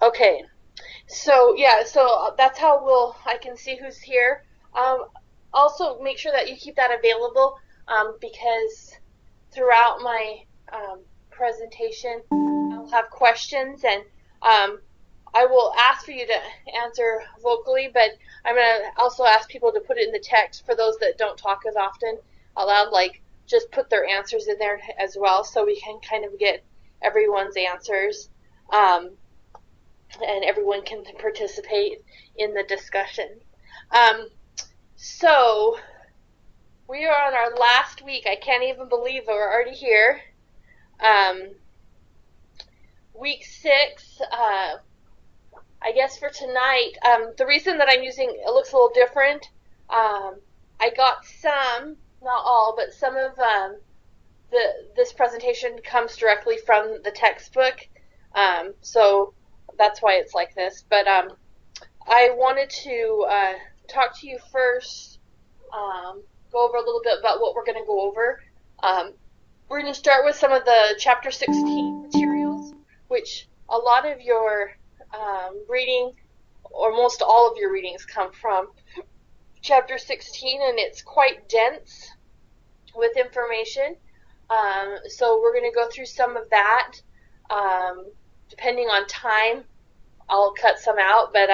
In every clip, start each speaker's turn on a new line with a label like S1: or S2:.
S1: Okay. So yeah, so that's how I can see who's here. Um, Also, make sure that you keep that available because throughout my presentation, I'll have questions and I will ask for you to answer vocally, but I'm going to also ask people to put it in the text for those that don't talk as often aloud, like just put their answers in there as well so we can kind of get everyone's answers. And everyone can participate in the discussion. Um, so we are on our last week. I can't even believe that we're already here. Um, Week 6. I guess for tonight, the reason that I'm using it looks a little different. I got some, not all, but some of this presentation comes directly from the textbook, so that's why it's like this. But I wanted to talk to you first, go over a little bit about what we're going to go over. We're going to start with some of the Chapter 16 materials, which a lot of your reading, or most all of your readings, come from Chapter 16, and it's quite dense with information. So we're going to go through some of that. Depending on time, I'll cut some out, but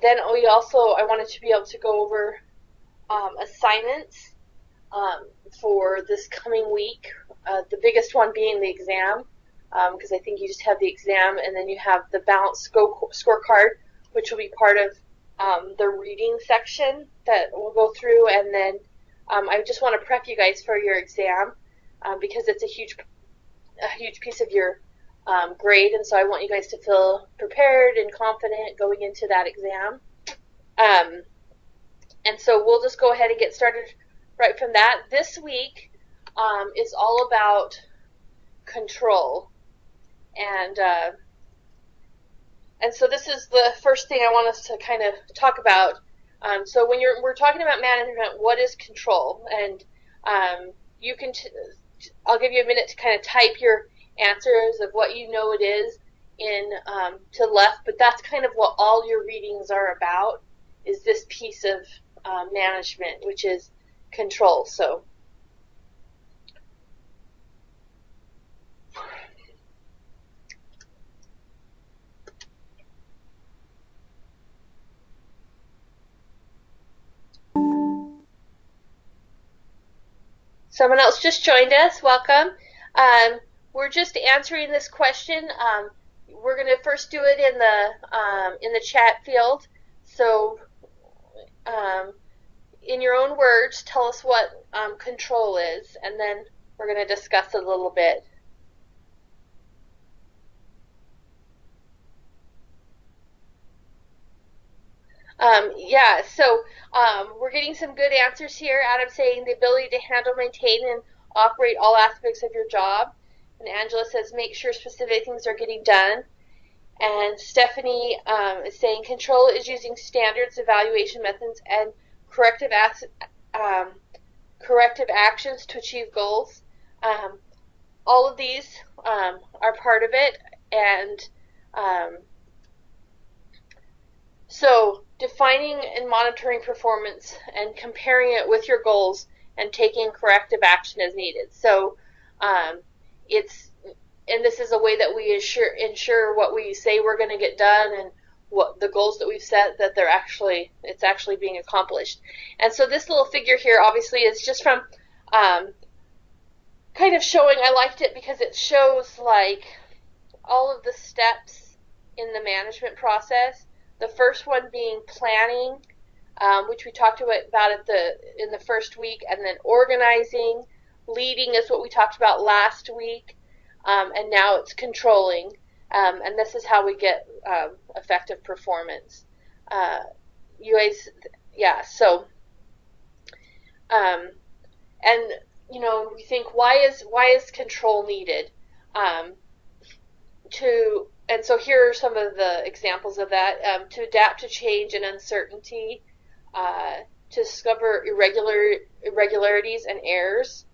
S1: then I wanted to be able to go over assignments for this coming week. The biggest one being the exam, because I think you just have the exam, and then you have the balanced scorecard, which will be part of the reading section that we'll go through, and then I just want to prep you guys for your exam because it's a huge piece of your grade, and so I want you guys to feel prepared and confident going into that exam. And so we'll just go ahead and get started right from that. This week is all about control, and so this is the first thing I want us to kind of talk about. So when we're talking about management, what is control? And you can I'll give you a minute to kind of type your answers of what you know it is in to the left, but that's kind of what all your readings are about, is this piece of management, which is control. So someone else just joined us. Welcome. We're just answering this question. We're going to first do it in the chat field. So in your own words, tell us what control is, and then we're going to discuss it a little bit. Yeah, so we're getting some good answers here. Adam saying the ability to handle, maintain, and operate all aspects of your job. And Angela says make sure specific things are getting done. And Stephanie is saying control is using standards, evaluation methods, and corrective actions to achieve goals. All of these are part of it, and so defining and monitoring performance and comparing it with your goals and taking corrective action as needed. So and this is a way that we ensure what we say we're going to get done and what the goals that we've set, that it's actually being accomplished. And so this little figure here obviously is just from kind of showing, I liked it because it shows like all of the steps in the management process. The first one being planning, which we talked about in the first week, and then organizing. Leading is what we talked about last week, and now it's controlling, and this is how we get effective performance. You guys, yeah. So, and we think why is control needed? And so here are some of the examples of that. To adapt to change and uncertainty, to discover irregularities and errors,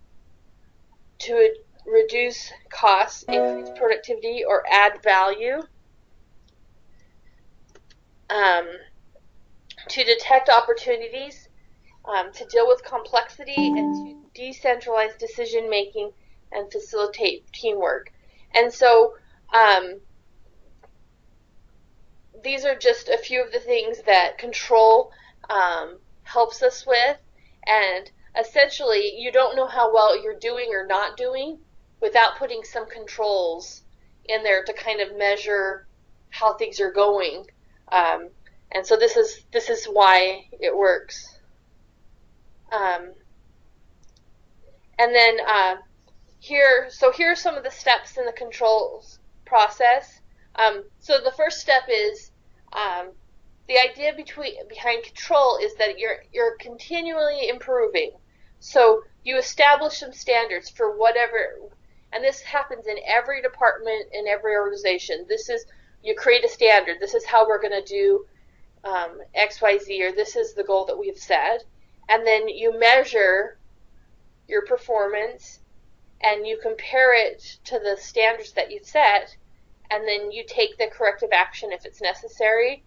S1: to reduce costs, increase productivity, or add value, um, to detect opportunities, to deal with complexity, and to decentralize decision making and facilitate teamwork. And so these are just a few of the things that control helps us with. And essentially, you don't know how well you're doing or not doing without putting some controls in there to kind of measure how things are going. And so this is why it works. And then here are some of the steps in the controls process. So the first step is the idea behind control is that you're continually improving. So you establish some standards for whatever, and this happens in every department, in every organization. You create a standard. This is how we're going to do X, Y, Z, or this is the goal that we've set. And then you measure your performance and you compare it to the standards that you've set, and then you take the corrective action if it's necessary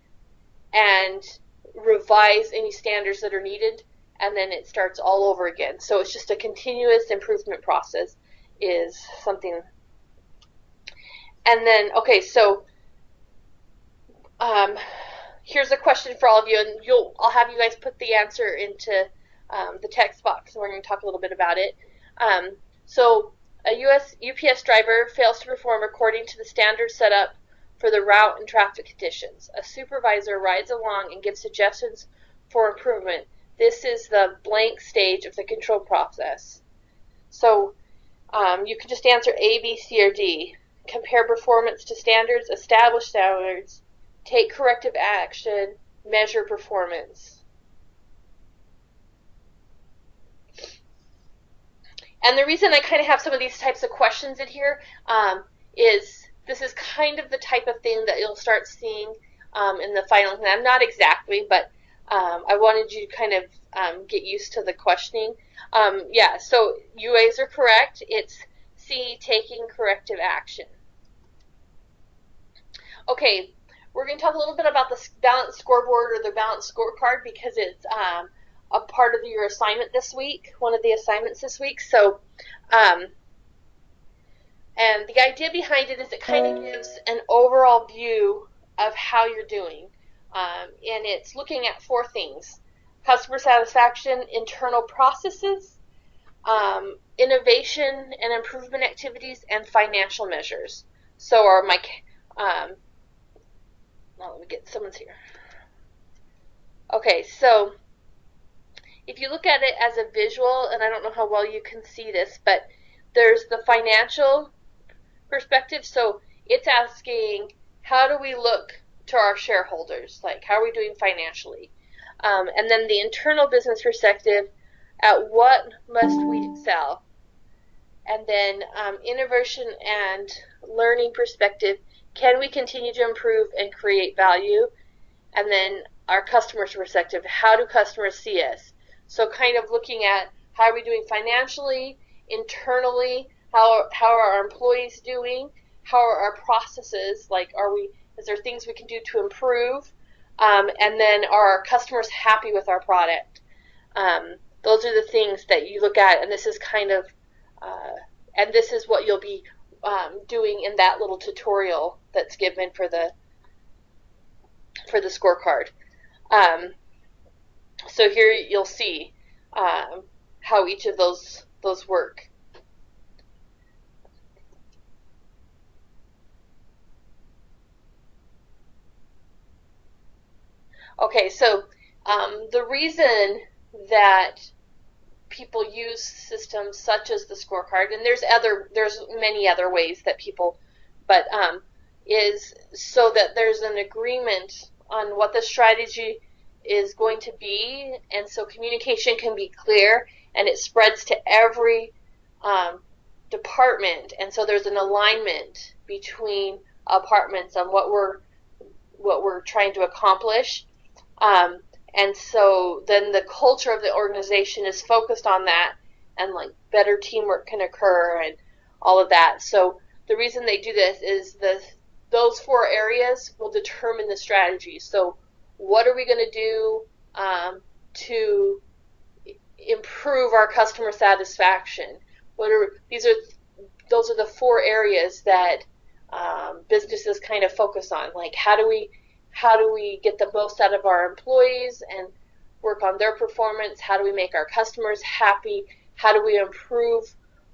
S1: and revise any standards that are needed, and then it starts all over again. So it's just a continuous improvement process is something. And then, okay, so here's a question for all of you, and I'll have you guys put the answer into the text box, and we're going to talk a little bit about it. So a UPS driver fails to perform according to the standards set up for the route and traffic conditions. A supervisor rides along and gives suggestions for improvement. This is the blank stage of the control process. So you can just answer A, B, C, or D. Compare performance to standards, establish standards, take corrective action, measure performance. And the reason I kind of have some of these types of questions in here is this is kind of the type of thing that you'll start seeing in the final exam. Not exactly, but I wanted you to kind of get used to the questioning. Yeah, so you guys are correct. It's C, taking corrective action. Okay, we're going to talk a little bit about the balanced scoreboard or the balanced scorecard because it's a part of your assignment this week, one of the assignments this week. So, and the idea behind it is it kind of gives an overall view of how you're doing. And it's looking at 4 things: customer satisfaction, internal processes, innovation and improvement activities, and financial measures. So let me get someone's here. Okay, so if you look at it as a visual, and I don't know how well you can see this, but there's the financial perspective. So it's asking, how do we look to our shareholders? Like, how are we doing financially? And then the internal business perspective, at what must we excel? And then innovation and learning perspective, can we continue to improve and create value? And then our customers' perspective, how do customers see us? So kind of looking at how are we doing financially, internally, how are our employees doing, how are our processes, like is there things we can do to improve, and then are our customers happy with our product? Those are the things that you look at, and this is kind of, and this is what you'll be doing in that little tutorial that's given for the scorecard. So here you'll see how each of those work. Okay, so the reason that people use systems such as the scorecard, and there's many other ways that people, but is so that there's an agreement on what the strategy is going to be, and so communication can be clear and it spreads to every department, and so there's an alignment between departments on what we're trying to accomplish, and so then the culture of the organization is focused on that, and like better teamwork can occur and all of that. So the reason they do this is those 4 areas will determine the strategy. So what are we going to do to improve our customer satisfaction? Those are the 4 areas that businesses kind of focus on. Like, how do we get the most out of our employees and work on their performance? How do we make our customers happy? How do we improve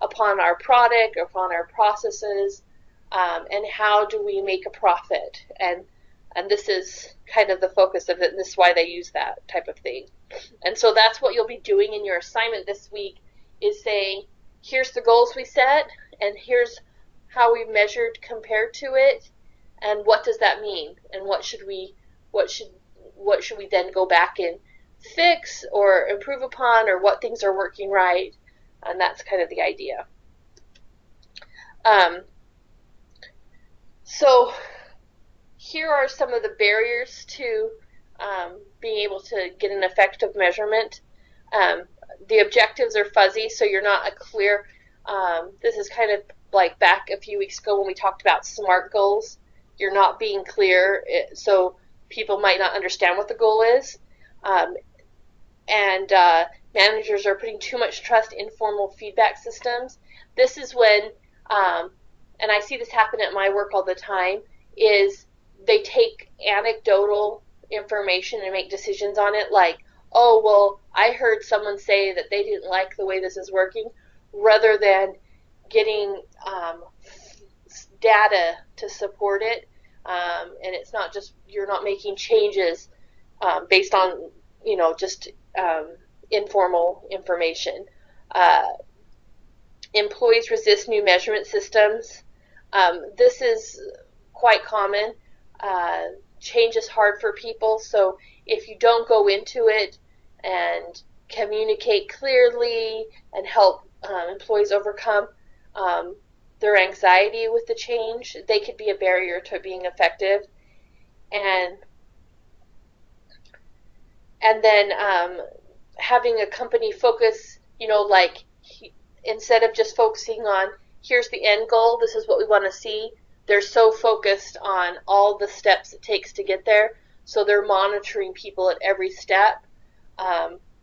S1: upon our product, upon our processes? And how do we make a profit? And this is kind of the focus of it, and this is why they use that type of thing. And so that's what you'll be doing in your assignment this week, is saying, here's the goals we set, and here's how we measured compared to it, and what does that mean, and what should we then go back and fix or improve upon, or what things are working right. And that's kind of the idea. So here are some of the barriers to being able to get an effective measurement. The objectives are fuzzy, so you're not a clear, this is kind of like back a few weeks ago when we talked about SMART goals. You're not being clear, so people might not understand what the goal is. And managers are putting too much trust in formal feedback systems. This is when, and I see this happen at my work all the time, is they take anecdotal information and make decisions on it, like, oh, well, I heard someone say that they didn't like the way this is working, rather than getting data to support it. And it's not just, you're not making changes based on, just informal information. Employees resist new measurement systems. This is quite common. Change is hard for people, so if you don't go into it and communicate clearly and help employees overcome their anxiety with the change, they could be a barrier to being effective. And then having a company focus, like, instead of just focusing on, here's the end goal, this is what we want to see, they're so focused on all the steps it takes to get there, so they're monitoring people at every step,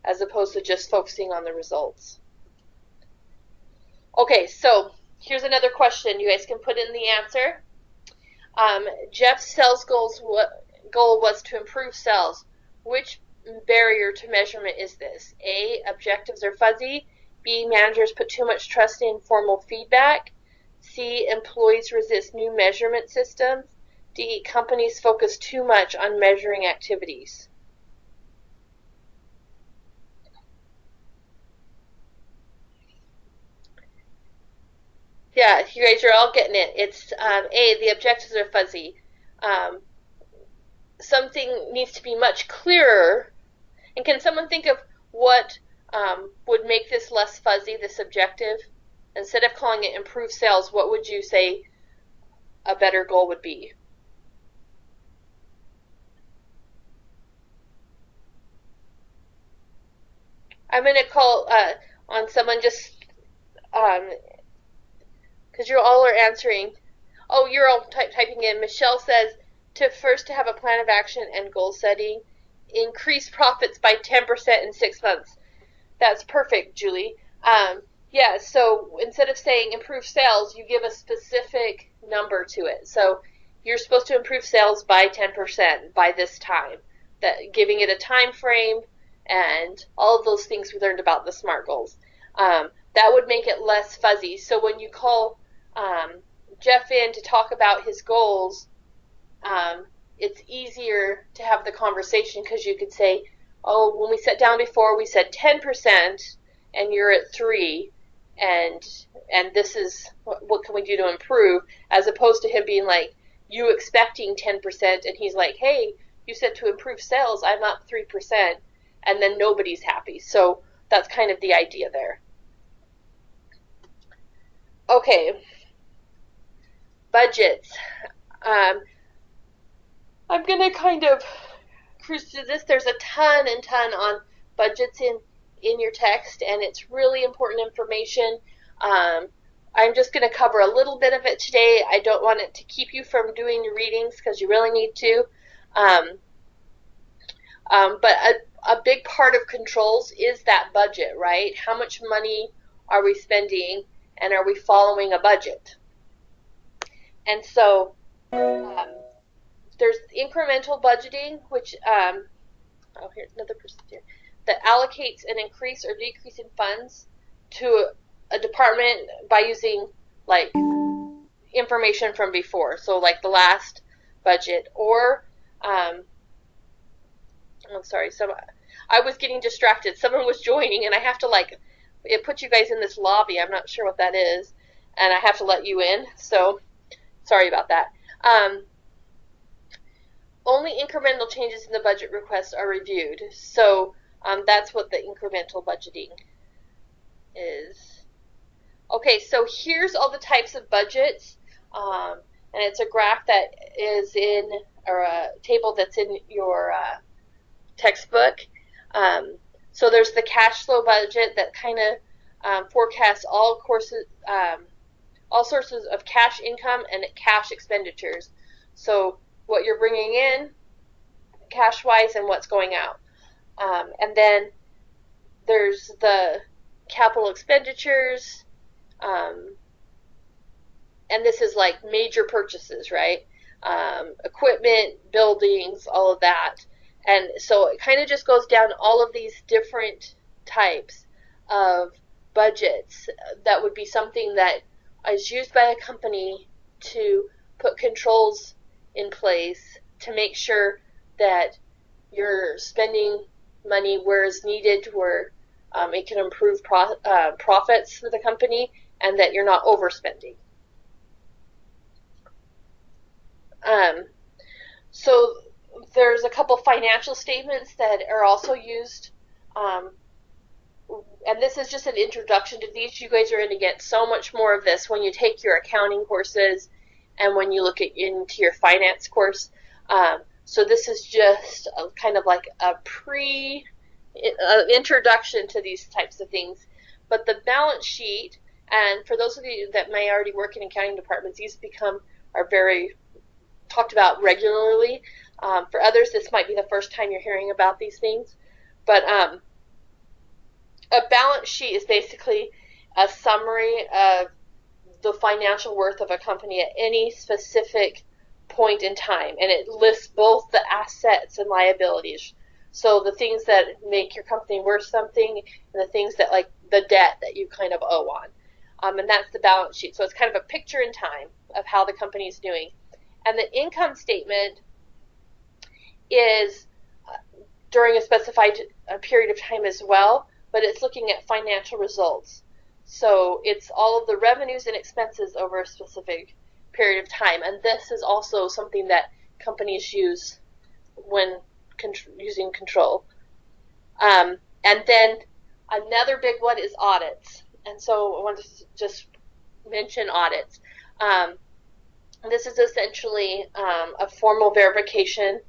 S1: as opposed to just focusing on the results. Okay, so here's another question. You guys can put in the answer. Jeff's sales goal was to improve sales. Which barrier to measurement is this? A, objectives are fuzzy. B, managers put too much trust in formal feedback. C, employees resist new measurement systems. D, companies focus too much on measuring activities. Yeah, you guys are all getting it. It's A, the objectives are fuzzy. Something needs to be much clearer. And can someone think of what would make this less fuzzy, this objective? Instead of calling it improve sales, what would you say a better goal would be? I'm going to call on someone just because you all are answering. Oh, you're all typing in. Michelle says to have a plan of action and goal setting. Increase profits by 10% in 6 months. That's perfect, Julie. Yeah, so instead of saying improve sales, you give a specific number to it. So you're supposed to improve sales by 10% by this time. Giving it a time frame and all of those things we learned about the SMART goals. That would make it less fuzzy. So when you call Jeff in to talk about his goals, it's easier to have the conversation, because you could say, oh, when we sat down before, we said 10%, and you're at 3%, and this is what can we do to improve, as opposed to him being like, you expecting 10%, and he's like, hey, you said to improve sales, I'm up 3%, and then nobody's happy. So that's kind of the idea there. Okay, budgets. I'm going to kind of cruise through this. There's a ton on budgets in your text, and it's really important information. I'm just going to cover a little bit of it today. I don't want it to keep you from doing your readings, because you really need to. But a big part of controls is that budget, right? How much money are we spending, and are we following a budget? And so there's incremental budgeting, which, here's another person here, that allocates an increase or decrease in funds to a department by using, like, information from before. So, like the last budget, or, I'm sorry, I was getting distracted. Someone was joining, and I have to, like, it put you guys in this lobby. I'm not sure what that is, and I have to let you in. So, sorry about that. Only incremental changes in the budget requests are reviewed. So that's what the incremental budgeting is. Okay, so here's all the types of budgets, and it's a graph that is in, or a table that's in your textbook. So there's the cash flow budget that kind of forecasts all sources of cash income and cash expenditures. So what you're bringing in cash-wise and what's going out. And then there's the capital expenditures, and this is like major purchases, right? Equipment, buildings, all of that. And so it kind of just goes down all of these different types of budgets that would be something that is used by a company to put controls in place to make sure that you're spending money where it's needed, where it can improve profits for the company, and that you're not overspending. So there's a couple financial statements that are also used, and this is just an introduction to these. You guys are going to get so much more of this when you take your accounting courses and when you look into your finance course. So this is just kind of like a introduction to these types of things. But the balance sheet, and for those of you that may already work in accounting departments, these are very talked about regularly. For others, this might be the first time you're hearing about these things. But a balance sheet is basically a summary of the financial worth of a company at any specific point in time, and it lists both the assets and liabilities. So the things that make your company worth something, and the things that, like, the debt that you kind of owe on. And that's the balance sheet. So it's kind of a picture in time of how the company is doing. And the income statement is during a specified period of time as well, but it's looking at financial results. So it's all of the revenues and expenses over a specific period of time. And this is also something that companies use when using control. And then another big one is audits. And so I want to just mention audits. This is essentially a formal verification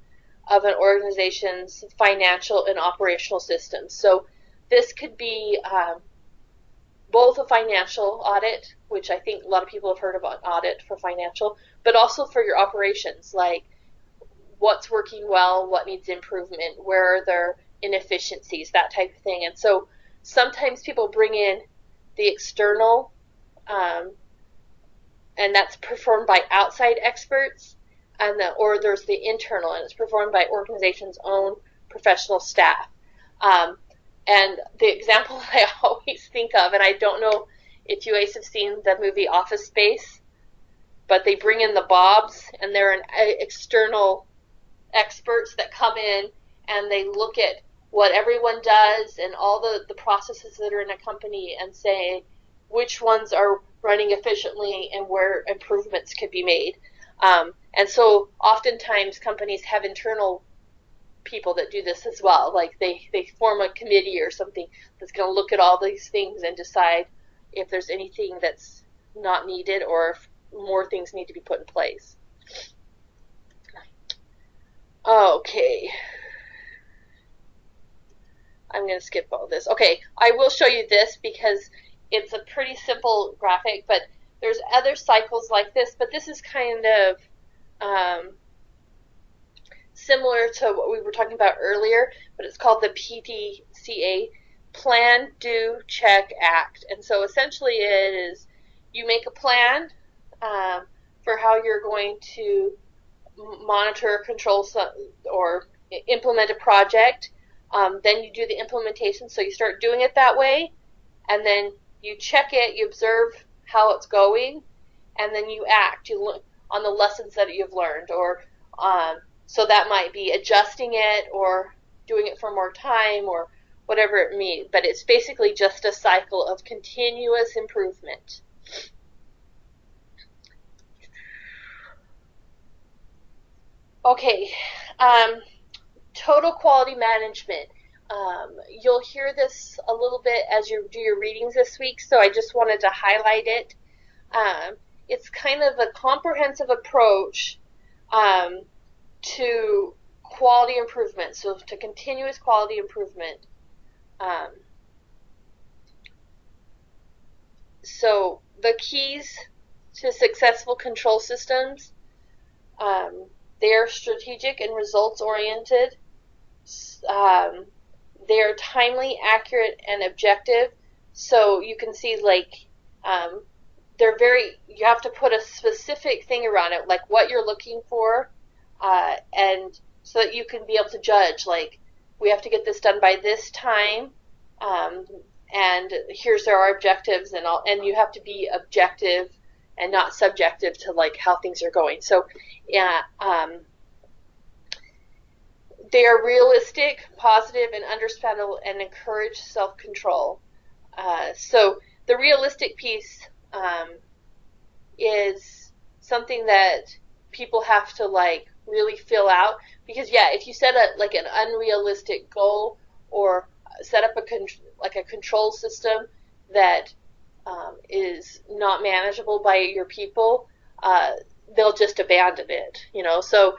S1: of an organization's financial and operational systems. So this could be both a financial audit, which I think a lot of people have heard about audit for financial, but also for your operations, like what's working well, what needs improvement, where are there inefficiencies, that type of thing. And so sometimes people bring in the external, and that's performed by outside experts, or there's the internal, and it's performed by organization's own professional staff. And the example that I always think of, and I don't know if you guys have seen the movie Office Space, but they bring in the Bobs, and they're external experts that come in and they look at what everyone does and all the processes that are in a company and say which ones are running efficiently and where improvements could be made. And so oftentimes companies have internal people that do this as well. Like they form a committee or something that's going to look at all these things and decide if there's anything that's not needed or if more things need to be put in place. Okay. I'm going to skip all this. Okay, I will show you this because it's a pretty simple graphic, but there's other cycles like this, but this is kind of similar to what we were talking about earlier, but it's called the PDCA, Plan, Do, Check, Act. And so essentially it is you make a plan for how you're going to monitor, control, or implement a project. Then you do the implementation, so you start doing it that way, and then you check it, you observe how it's going, and then you act. You look on the lessons that you've learned, or so that might be adjusting it or doing it for more time or whatever it means. But it's basically just a cycle of continuous improvement. Okay, total quality management. You'll hear this a little bit as you do your readings this week, so I just wanted to highlight it. It's kind of a comprehensive approach to quality improvement, so to continuous quality improvement. So the keys to successful control systems, they are strategic and results-oriented. They are timely, accurate, and objective. So you can see, like, they're very, you have to put a specific thing around it, like what you're looking for, and so that you can be able to judge, like, we have to get this done by this time, and here's our objectives, and you have to be objective and not subjective to, like, how things are going. So, yeah, they are realistic, positive, and understandable, and encourage self-control. So the realistic piece is something that people have to, like, really fill out, because yeah, if you set a, like, an unrealistic goal or set up a control system that is not manageable by your people, they'll just abandon it, you know. So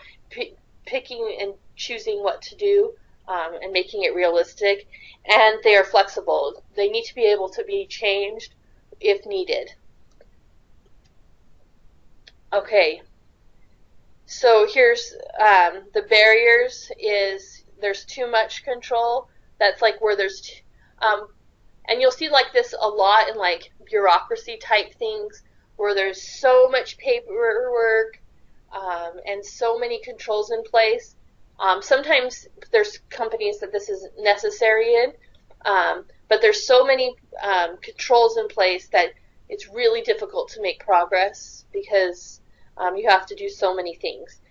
S1: picking and choosing what to do and making it realistic, and they are flexible. They need to be able to be changed if needed. Okay, so here's the barriers. Is there's too much control. That's like where there's and you'll see like this a lot in, like, bureaucracy type things, where there's so much paperwork and so many controls in place. Sometimes there's companies that this is necessary in, but there's so many controls in place that it's really difficult to make progress, because you have to do so many things.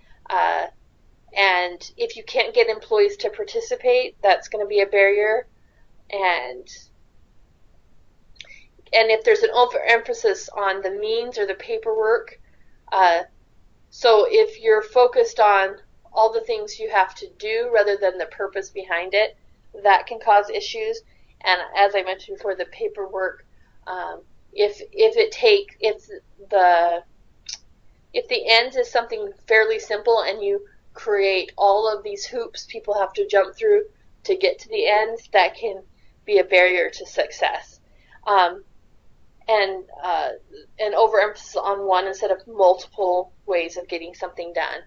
S1: And if you can't get employees to participate, that's going to be a barrier. And if there's an overemphasis on the means or the paperwork, so if you're focused on all the things you have to do rather than the purpose behind it, that can cause issues. And as I mentioned before, the paperwork, if the end is something fairly simple and you create all of these hoops people have to jump through to get to the end, that can be a barrier to success. And an overemphasis on one instead of multiple ways of getting something done.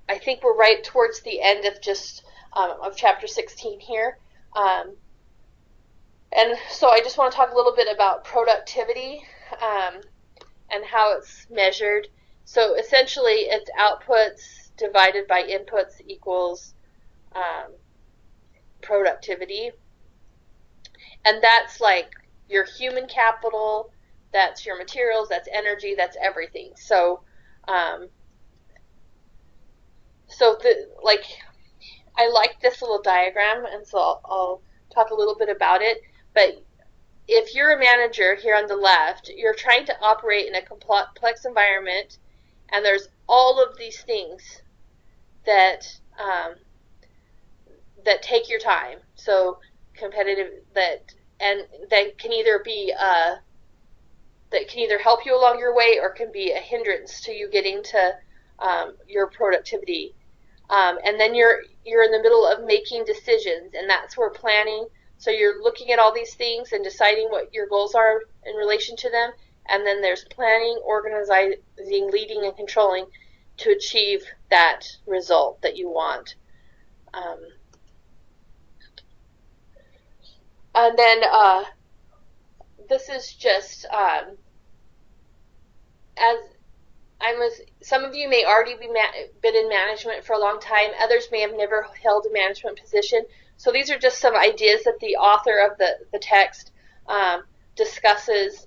S1: I think we're right towards the end of just of chapter 16 here. And so I just want to talk a little bit about productivity and how it's measured. So essentially it's outputs divided by inputs equals productivity. And that's like your human capital, that's your materials, that's energy, that's everything. So I like this little diagram, and so I'll talk a little bit about it. But if you're a manager here on the left, you're trying to operate in a complex environment, and there's all of these things that that take your time. So competitive, that can either be that can either help you along your way or can be a hindrance to you getting to your productivity. And then you're in the middle of making decisions, and that's where planning. So you're looking at all these things and deciding what your goals are in relation to them, and then there's planning, organizing, leading, and controlling to achieve that result that you want. And then this is just some of you may already been in management for a long time. Others may have never held a management position. So these are just some ideas that the author of the text discusses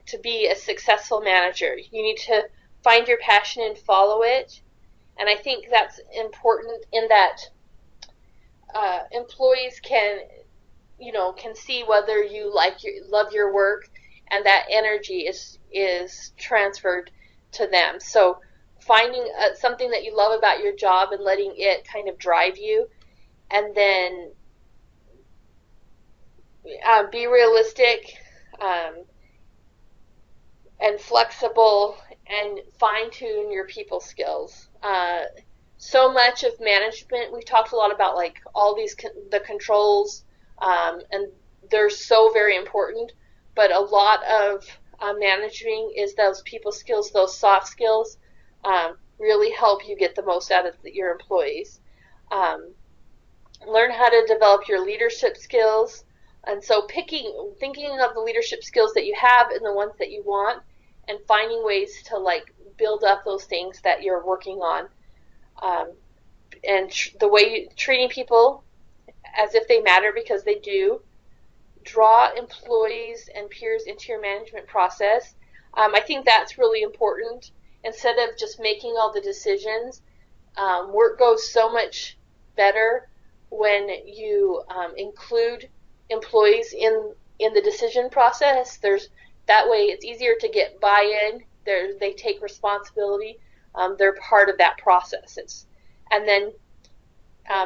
S1: to be a successful manager. You need to find your passion and follow it. And I think that's important in that employees can see whether you love your work, and that energy is transferred to them. So finding something that you love about your job and letting it kind of drive you, and then be realistic and flexible, and fine-tune your people skills. So much of management, we've talked a lot about like all these the controls, and they're so very important, but a lot of managing is those people skills, those soft skills, really help you get the most out of your employees. Learn how to develop your leadership skills, and so thinking of the leadership skills that you have and the ones that you want, and finding ways to like build up those things that you're working on, and the way treating people as if they matter, because they do. Draw employees and peers into your management process. I think that's really important. Instead of just making all the decisions, work goes so much better when you include employees in the decision process. That way it's easier to get buy-in. They take responsibility. They're part of that process. And then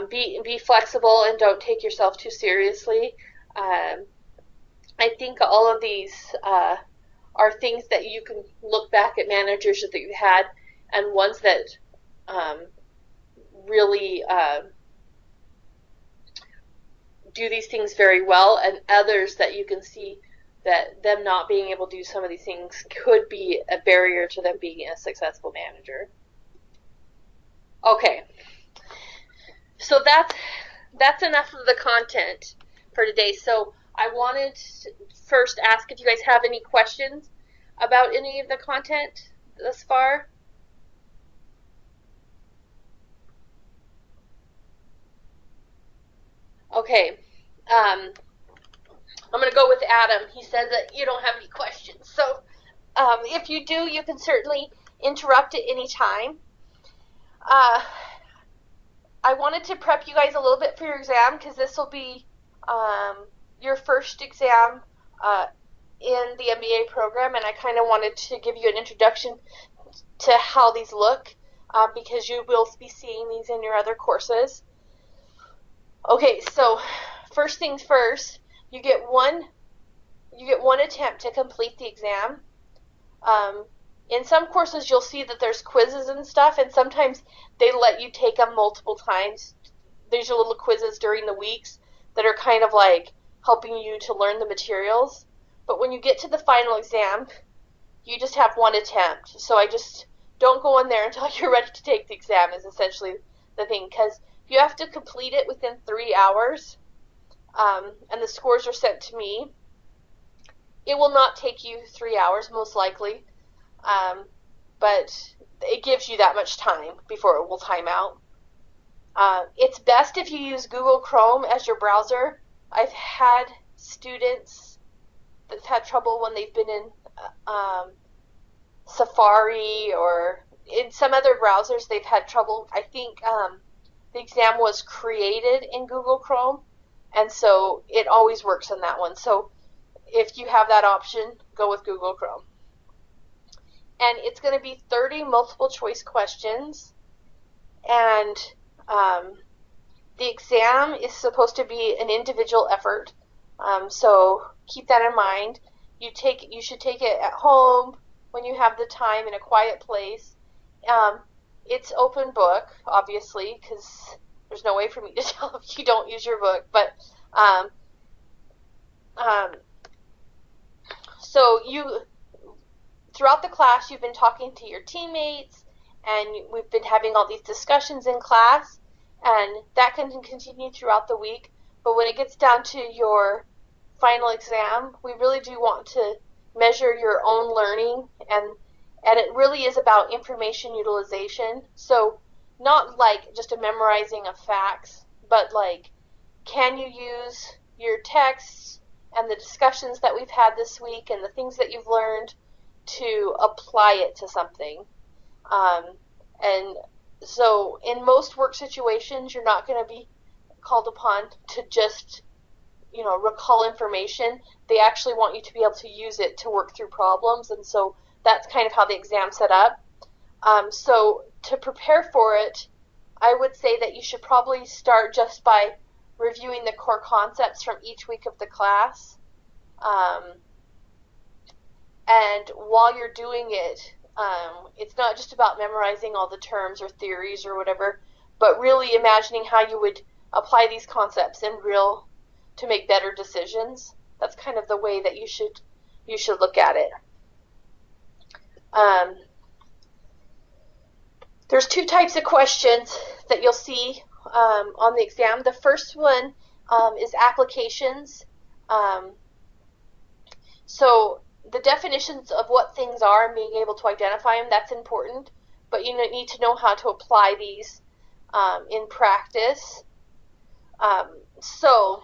S1: be flexible and don't take yourself too seriously. I think all of these are things that you can look back at managers that you've had, and ones that really do these things very well, and others that you can see that them not being able to do some of these things could be a barrier to them being a successful manager. Okay, so that's enough of the content for today. So I wanted to first ask if you guys have any questions about any of the content thus far. Okay, I'm going to go with Adam. He says that you don't have any questions. So if you do, you can certainly interrupt at any time. I wanted to prep you guys a little bit for your exam, because this will be your first exam in the MBA program, and I kind of wanted to give you an introduction to how these look, because you will be seeing these in your other courses. Okay, so first things first, you get one attempt to complete the exam. In some courses, you'll see that there's quizzes and stuff, and sometimes they let you take them multiple times. There's your little quizzes during the weeks that are kind of like helping you to learn the materials. But when you get to the final exam, you just have one attempt. So I just don't go in there until you're ready to take the exam is essentially the thing, because you have to complete it within 3 hours, and the scores are sent to me. It will not take you 3 hours, most likely, but it gives you that much time before it will time out. It's best if you use Google Chrome as your browser. I've had students that've had trouble when they've been in Safari or in some other browsers. They've had trouble. I think the exam was created in Google Chrome, and so it always works in that one. So if you have that option, go with Google Chrome. And it's going to be 30 multiple choice questions, and the exam is supposed to be an individual effort, so keep that in mind. You should take it at home when you have the time in a quiet place. It's open book, obviously, because there's no way for me to tell if you don't use your book, but so throughout the class you've been talking to your teammates, and we've been having all these discussions in class, and that can continue throughout the week. But when it gets down to your final exam, we really do want to measure your own learning, and it really is about information utilization. So not like just a memorizing of facts, but like, can you use your texts and the discussions that we've had this week and the things that you've learned to apply it to something? And so in most work situations, you're not going to be called upon to just, recall information. They actually want you to be able to use it to work through problems, and so that's kind of how the exam's set up. So to prepare for it, I would say that you should probably start just by reviewing the core concepts from each week of the class. And while you're doing it, it's not just about memorizing all the terms or theories or whatever, but really imagining how you would apply these concepts in real to make better decisions. That's kind of the way that you should look at it. There's two types of questions that you'll see on the exam. The first one is applications. So the definitions of what things are and being able to identify them, that's important, but you need to know how to apply these in practice. So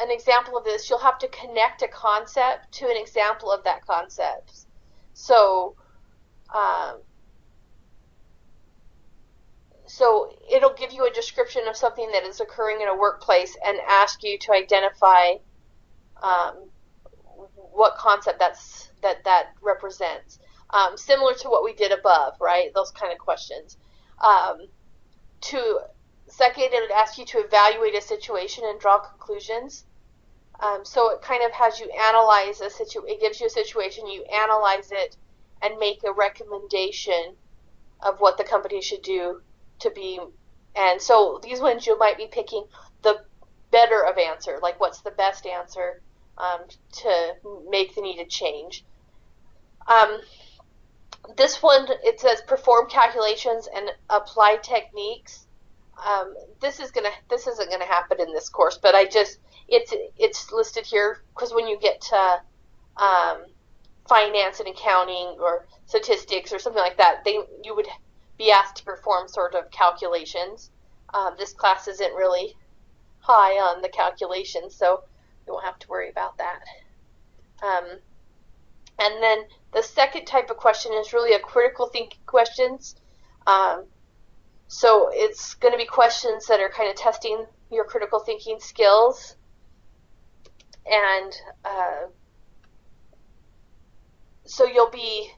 S1: an example of this, you'll have to connect a concept to an example of that concept. So so it'll give you a description of something that is occurring in a workplace and ask you to identify what concept that represents. Similar to what we did above, right? Those kind of questions. Second, it would ask you to evaluate a situation and draw conclusions. So it kind of has you analyze a situation. It gives you a situation, you analyze it, and make a recommendation of what the company should do to be. And so these ones you might be picking the better of answer, like what's the best answer to make the needed change. This one, it says perform calculations and apply techniques. This isn't gonna happen in this course, but it's listed here because when you get to finance and accounting or statistics or something like that, you would be asked to perform sort of calculations. This class isn't really high on the calculations, so you won't have to worry about that. And then the second type of question is really a critical thinking questions. So it's going to be questions that are kind of testing your critical thinking skills. And so you'll be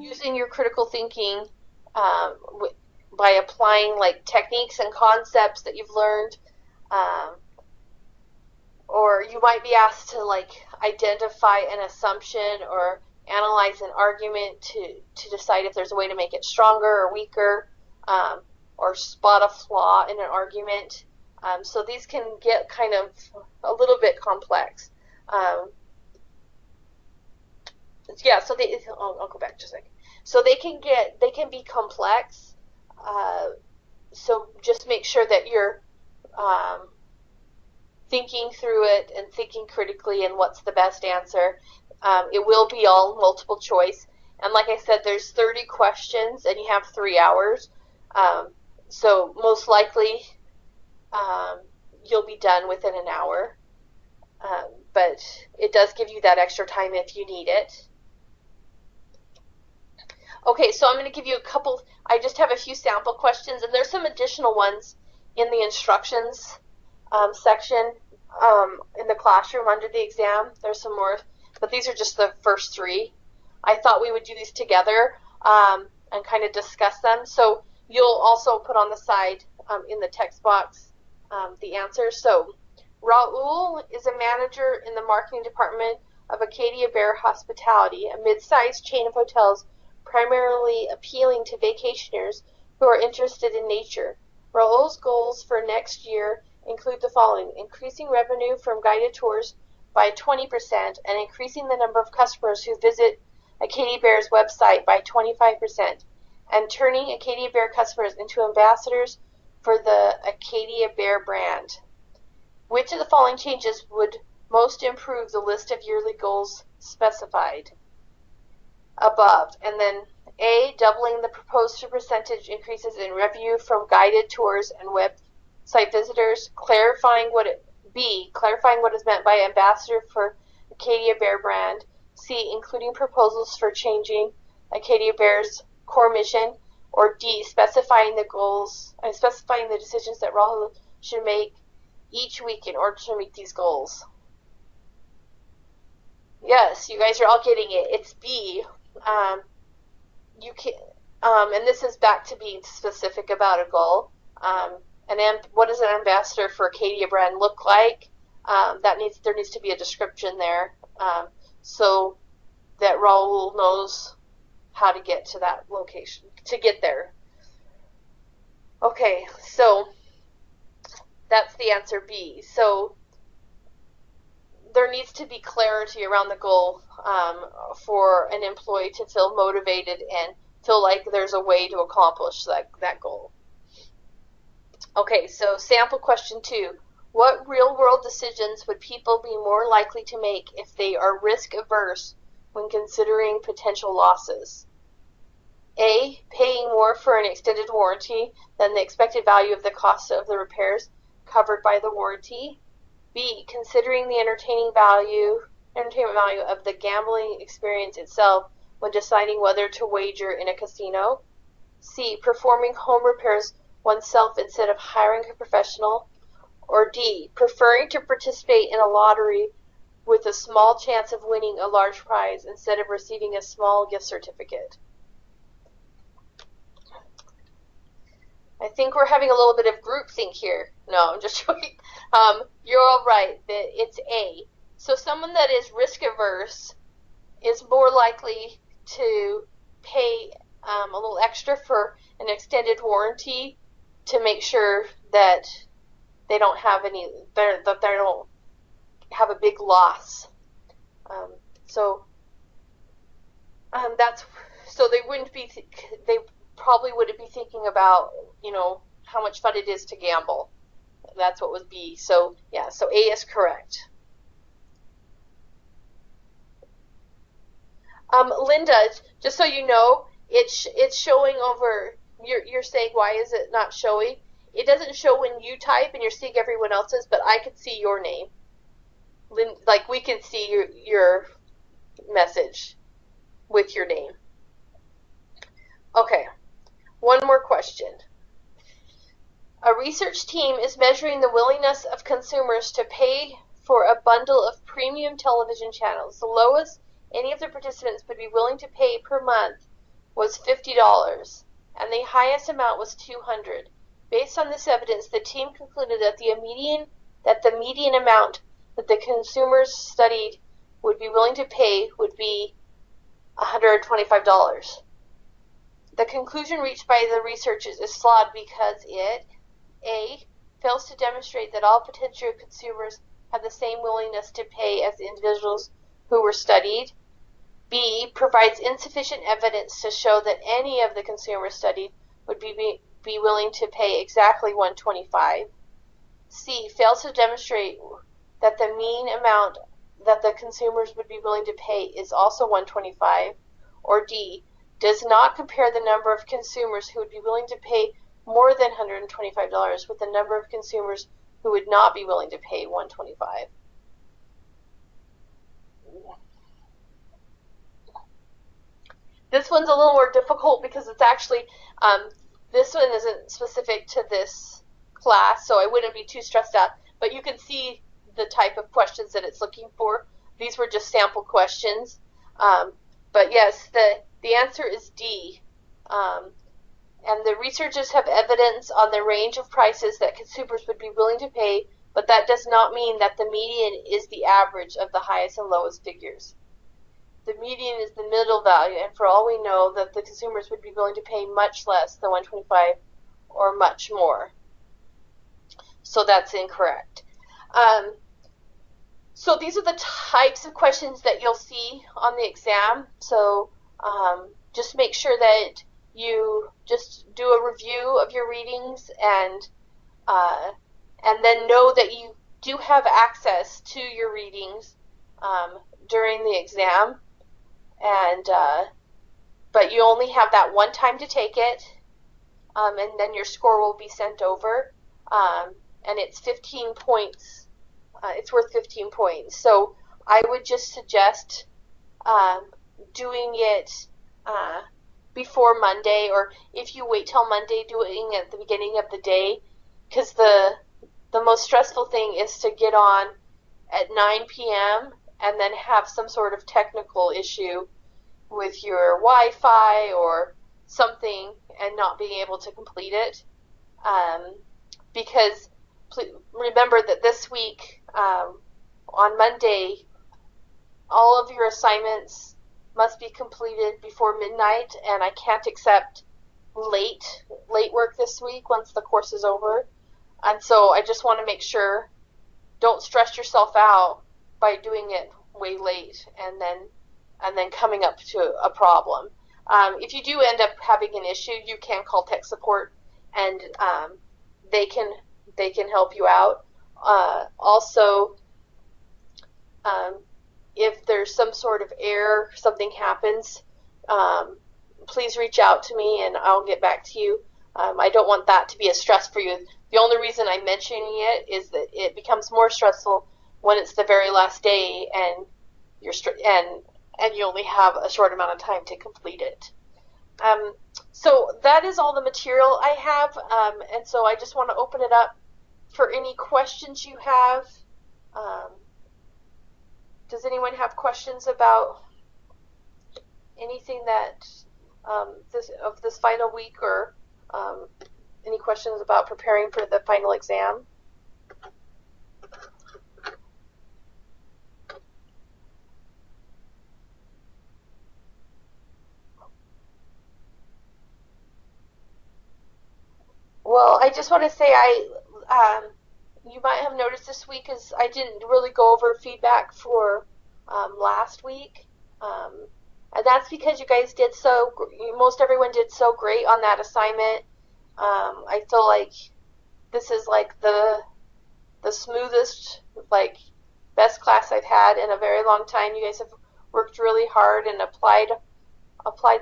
S1: using your critical thinking by applying like techniques and concepts that you've learned. Or you might be asked to like identify an assumption or analyze an argument to decide if there's a way to make it stronger or weaker, or spot a flaw in an argument. So these can get kind of a little bit complex. Yeah, so I'll go back just a second. So they can be complex. So just make sure that you're thinking through it and thinking critically and what's the best answer. It will be all multiple choice. And like I said, there's 30 questions and you have 3 hours. So most likely you'll be done within an hour. But it does give you that extra time if you need it. Okay, so I'm going to give you a couple. I just have a few sample questions, and there's some additional ones in the instructions section in the classroom under the exam. There's some more, but these are just the first 3. I thought we would do these together and kind of discuss them. So you'll also put on the side in the text box the answers. So Raul is a manager in the marketing department of Acadia Bear Hospitality, a mid-sized chain of hotels primarily appealing to vacationers who are interested in nature. Raul's goals for next year include the following: increasing revenue from guided tours by 20% and increasing the number of customers who visit Acadia Bear's website by 25%, and turning Acadia Bear customers into ambassadors for the Acadia Bear brand. Which of the following changes would most improve the list of yearly goals specified above? And then A, doubling the proposed percentage increases in revenue from guided tours and website visitors, B, clarifying what is meant by ambassador for Acadia Bear brand, C, including proposals for changing Acadia Bear's core mission, or D, specifying the goals and specifying the decisions that Rahul should make each week in order to meet these goals. Yes, you guys are all getting it. It's B. You can, and this is back to being specific about a goal. What does an ambassador for Acadia brand look like? There needs to be a description there, so that Rahul knows how to get to that location, to get there. Okay, so that's the answer B. So there needs to be clarity around the goal for an employee to feel motivated and feel like there's a way to accomplish that goal. Okay, so sample question 2. What real-world decisions would people be more likely to make if they are risk-averse when considering potential losses? A, paying more for an extended warranty than the expected value of the cost of the repairs covered by the warranty. B, considering the entertainment value of the gambling experience itself when deciding whether to wager in a casino. C, performing home repairs oneself instead of hiring a professional. Or D, preferring to participate in a lottery with a small chance of winning a large prize instead of receiving a small gift certificate. I think we're having a little bit of groupthink here. No, I'm just joking. You're all right. It's A. So someone that is risk averse is more likely to pay a little extra for an extended warranty to make sure that they don't have that they don't have a big loss. So they wouldn't be. They probably wouldn't be thinking about how much fun it is to gamble. That's what was B. So yeah. So A is correct. Linda, just so you know, it's showing over. You're saying, why is it not showing? It doesn't show when you type and you're seeing everyone else's, but I can see your name. Like we can see your message with your name. Okay, one more question. A research team is measuring the willingness of consumers to pay for a bundle of premium television channels. The lowest any of the participants would be willing to pay per month was $50, and the highest amount was $200. Based on this evidence, the team concluded that the median amount that the consumers studied would be willing to pay would be $125. The conclusion reached by the researchers is flawed because it, A, fails to demonstrate that all potential consumers have the same willingness to pay as the individuals who were studied. B, provides insufficient evidence to show that any of the consumers studied would be willing to pay exactly $125. C, fails to demonstrate that the mean amount that the consumers would be willing to pay is also $125. Or D, does not compare the number of consumers who would be willing to pay more than $125 with the number of consumers who would not be willing to pay $125. This one's a little more difficult because it's actually, this one isn't specific to this class, so I wouldn't be too stressed out. But you can see the type of questions that it's looking for. These were just sample questions. But yes, the answer is D. And the researchers have evidence on the range of prices that consumers would be willing to pay, but that does not mean that the median is the average of the highest and lowest figures. The median is the middle value, and for all we know, that the consumers would be willing to pay much less than $125 or much more. So that's incorrect. So these are the types of questions that you'll see on the exam. So just make sure that you just do a review of your readings and then know that you do have access to your readings during the exam, and but you only have that one time to take it, and then your score will be sent over, and it's 15 points. It's worth 15 points. So I would just suggest doing it before Monday, or if you wait till Monday, doing it at the beginning of the day, because the most stressful thing is to get on at 9 p.m. and then have some sort of technical issue with your Wi-Fi or something and not being able to complete it. Because remember that this week, on Monday, all of your assignments must be completed before midnight, and I can't accept late work this week once the course is over. And so I just want to make sure, don't stress yourself out by doing it way late and then coming up to a problem. If you do end up having an issue, you can call tech support, and they can help you out. Also, if there's some sort of error, something happens, please reach out to me and I'll get back to you. I don't want that to be a stress for you. The only reason I'm mentioning it is that it becomes more stressful when it's the very last day and you only have a short amount of time to complete it. So that is all the material I have, and so I just want to open it up for any questions you have. Does anyone have questions about anything that this final week, or any questions about preparing for the final exam? Well, I just want to say you might have noticed this week is I didn't really go over feedback for last week, and that's because you guys did most everyone did so great on that assignment. I feel like this is like the smoothest, like best class I've had in a very long time. You guys have worked really hard and applied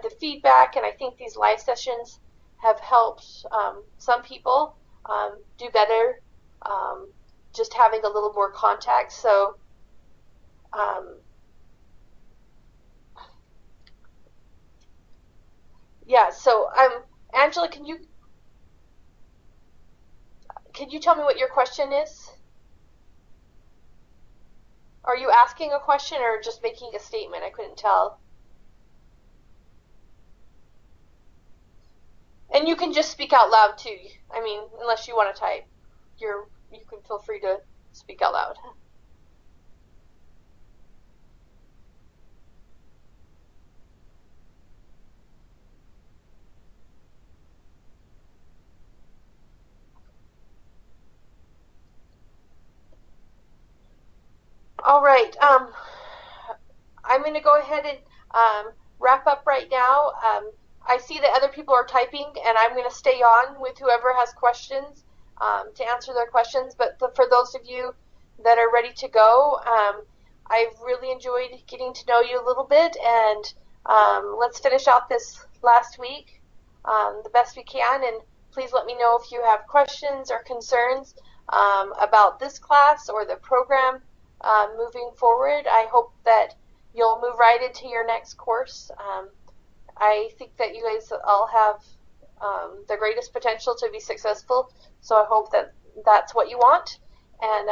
S1: the feedback, and I think these live sessions have helped some people do better, just having a little more contact. So yeah, so Angela, can you tell me what your question is? Are you asking a question or just making a statement? I couldn't tell. And you can just speak out loud too. I mean, unless you want to type, you can feel free to speak out loud. All right. I'm going to go ahead and wrap up right now. I see that other people are typing, and I'm going to stay on with whoever has questions to answer their questions. But for those of you that are ready to go, I've really enjoyed getting to know you a little bit, and let's finish out this last week the best we can. And please let me know if you have questions or concerns about this class or the program moving forward. I hope that you'll move right into your next course. I think that you guys all have the greatest potential to be successful, so I hope that that's what you want. And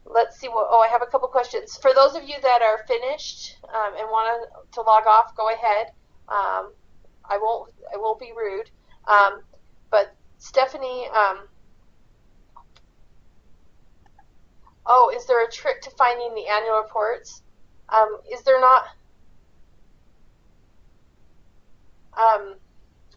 S1: let's see I have a couple questions. For those of you that are finished and want to log off, go ahead. I won't be rude. But Stephanie, is there a trick to finding the annual reports? Is there not?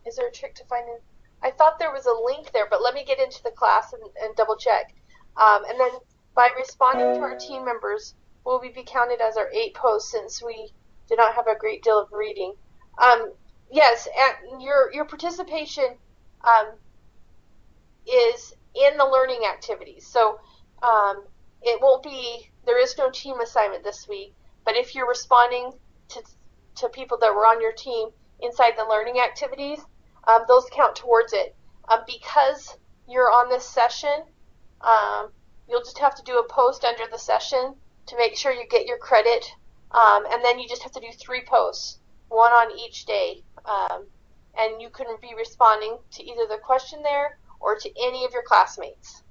S1: Is there a trick to finding? I thought there was a link there, but let me get into the class and double check. And then By responding to our team members, will we be counted as our 8 posts since we did not have a great deal of reading? Yes, and your participation is in the learning activities. So it won't be, there is no team assignment this week, but if you're responding to people that were on your team inside the learning activities, those count towards it. Because you're on this session, you'll just have to do a post under the session to make sure you get your credit, and then you just have to do 3 posts, 1 on each day, and you can be responding to either the question there or to any of your classmates.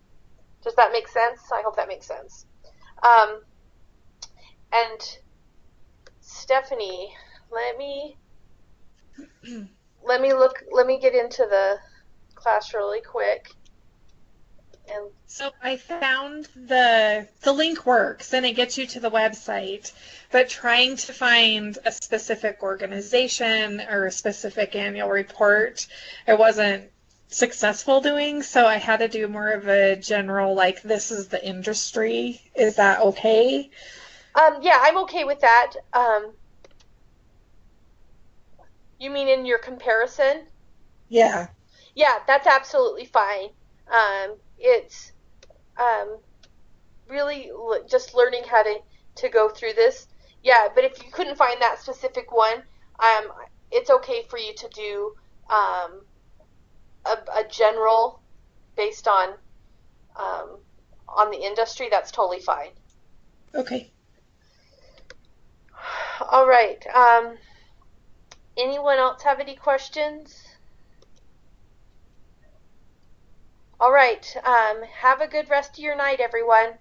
S1: Does that make sense? I hope that makes sense. And Stephanie, let me get into the class really quick. And
S2: so I found the link works and it gets you to the website, but trying to find a specific organization or a specific annual report, I wasn't successful doing, so I had to do more of a general, like, this is the industry. Is that okay?
S1: Yeah, I'm okay with that. You mean in your comparison?
S2: Yeah.
S1: Yeah, that's absolutely fine. It's really just learning how to go through this. Yeah, but if you couldn't find that specific one, it's okay for you to do a general based on the industry. That's totally fine.
S2: Okay.
S1: All right. Anyone else have any questions? All right. Have a good rest of your night, everyone.